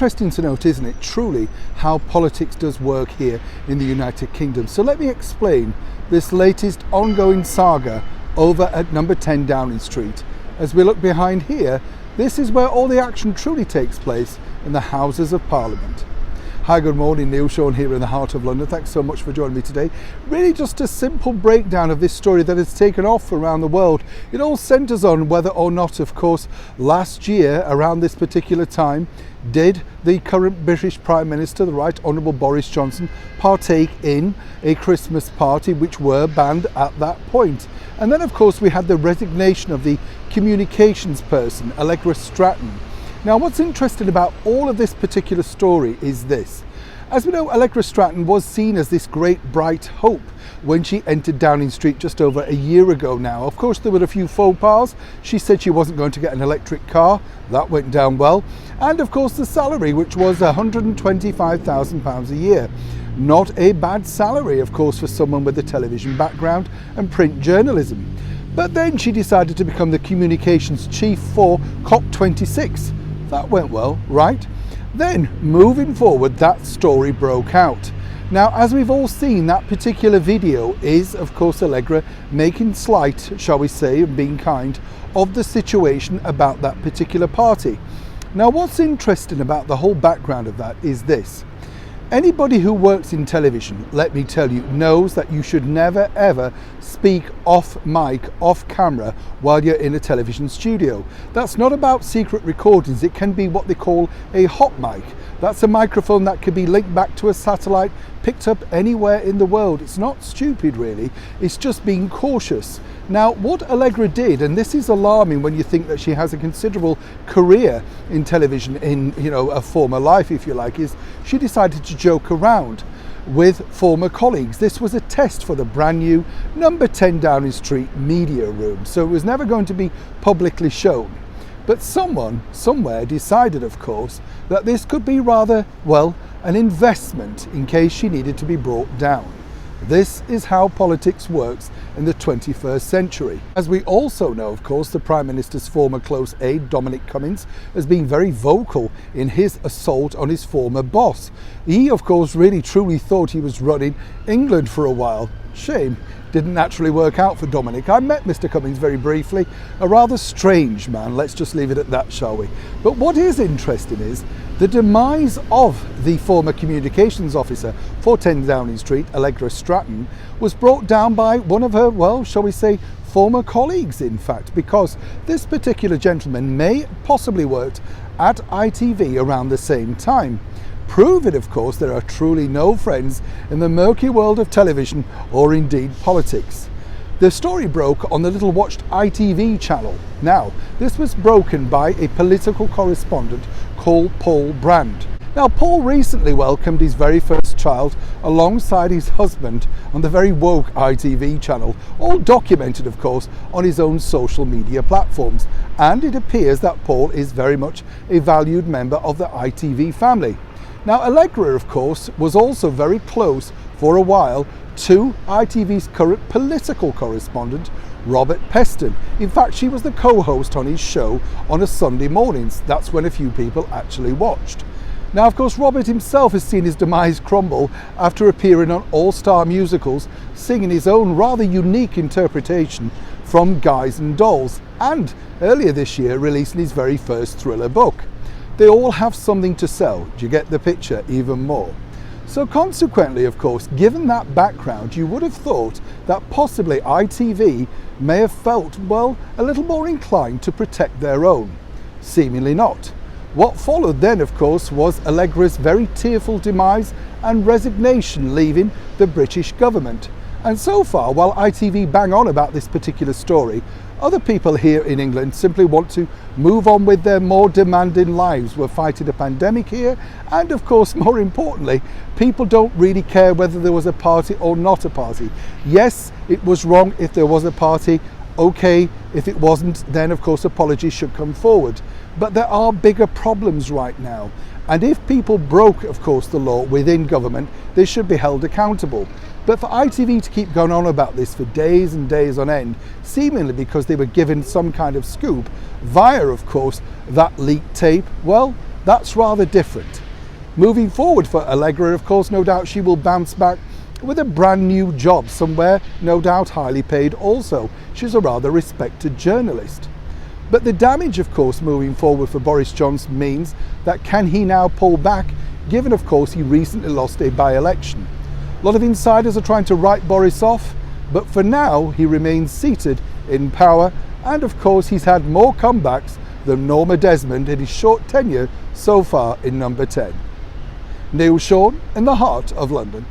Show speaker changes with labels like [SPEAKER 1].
[SPEAKER 1] interesting to note, isn't it, truly, how politics does work here in the United Kingdom. So let me explain this latest ongoing saga over at number 10 Downing Street. As we look behind here, this is where all the action truly takes place in the Houses of Parliament. Hi, good morning, Neil Sean here in the heart of London. Thanks so much for joining me today. Really just a simple breakdown of this story that has taken off around the world. It all centres on whether or not, of course, last year around this particular time, did the current British Prime Minister, the Right Honourable Boris Johnson, partake in a Christmas party which were banned at that point. And then, of course, we had the resignation of the communications person, Allegra Stratton. Now, what's interesting about all of this particular story is this. As we know, Allegra Stratton was seen as this great bright hope when she entered Downing Street just over a year ago now. Of course, there were a few faux pas. She said she wasn't going to get an electric car. That went down well. And of course, the salary, which was £125,000 a year. Not a bad salary, of course, for someone with a television background and print journalism. But then she decided to become the communications chief for COP26. That went well, right? Then, moving forward, that story broke out. Now, as we've all seen, that particular video is, of course, Allegra making slight, shall we say, and being kind, of the situation about that particular party. Now, what's interesting about the whole background of that is this. Anybody who works in television, let me tell you, knows that you should never ever speak off mic, off camera while you're in a television studio. That's not about secret recordings. It can be what they call a hot mic. That's a microphone that could be linked back to a satellite, picked up anywhere in the world. It's not stupid, really. It's just being cautious. Now, what Allegra did, and this is alarming when you think that she has a considerable career in television, in, a former life, if you like, is she decided to joke around with former colleagues. This was a test for the brand new number 10 Downing Street media room, so it was never going to be publicly shown. But someone, somewhere, decided, of course, that this could be rather, well, an investment in case she needed to be brought down. This is how politics works in the 21st century. As we also know, of course, the Prime Minister's former close aide, Dominic Cummings, has been very vocal in his assault on his former boss. He, of course, really truly thought he was running England for a while. Shame. Didn't naturally work out for Dominic. I met Mr. Cummings very briefly. A rather strange man, let's just leave it at that, shall we? But what is interesting is the demise of the former communications officer for 10 Downing Street, Allegra Stratton, was brought down by one of her, well, shall we say, former colleagues, in fact, because this particular gentleman may possibly worked at ITV around the same time. Prove it, of course, there are truly no friends in the murky world of television or indeed politics. The story broke on the little watched ITV channel. Now, this was broken by a political correspondent called Paul Brand. Now, Paul recently welcomed his very first child alongside his husband on the very woke ITV channel, all documented, of course, on his own social media platforms. And it appears that Paul is very much a valued member of the ITV family. Now, Allegra, of course, was also very close for a while to ITV's current political correspondent, Robert Peston. In fact, she was the co-host on his show on a Sunday mornings. That's when a few people actually watched. Now, of course, Robert himself has seen his demise crumble after appearing on all-star musicals, singing his own rather unique interpretation from Guys and Dolls, and earlier this year releasing his very first thriller book. They all have something to sell. Do you get the picture even more? So consequently, of course, given that background, you would have thought that possibly ITV may have felt, well, a little more inclined to protect their own. Seemingly not. What followed then, of course, was Allegra's very tearful demise and resignation, leaving the British government. And so far, while ITV bang on about this particular story, other people here in England simply want to move on with their more demanding lives. We're fighting a pandemic here, and of course, more importantly, people don't really care whether there was a party or not a party. Yes, it was wrong if there was a party. Okay, if it wasn't, then of course apologies should come forward. But there are bigger problems right now. And if people broke, of course, the law within government, they should be held accountable. But for ITV to keep going on about this for days and days on end, seemingly because they were given some kind of scoop via, of course, that leaked tape, well, That's rather different. Moving forward for Allegra, of course, no doubt she will bounce back with a brand new job somewhere, no doubt highly paid also. She's a rather respected journalist. But the damage, of course, moving forward for Boris Johnson means that can he now pull back, given, of course, he recently lost a by-election. A lot of insiders are trying to write Boris off, but for now he remains seated in power, and of course he's had more comebacks than Norma Desmond in his short tenure so far in number 10. Neil Sean in the heart of London.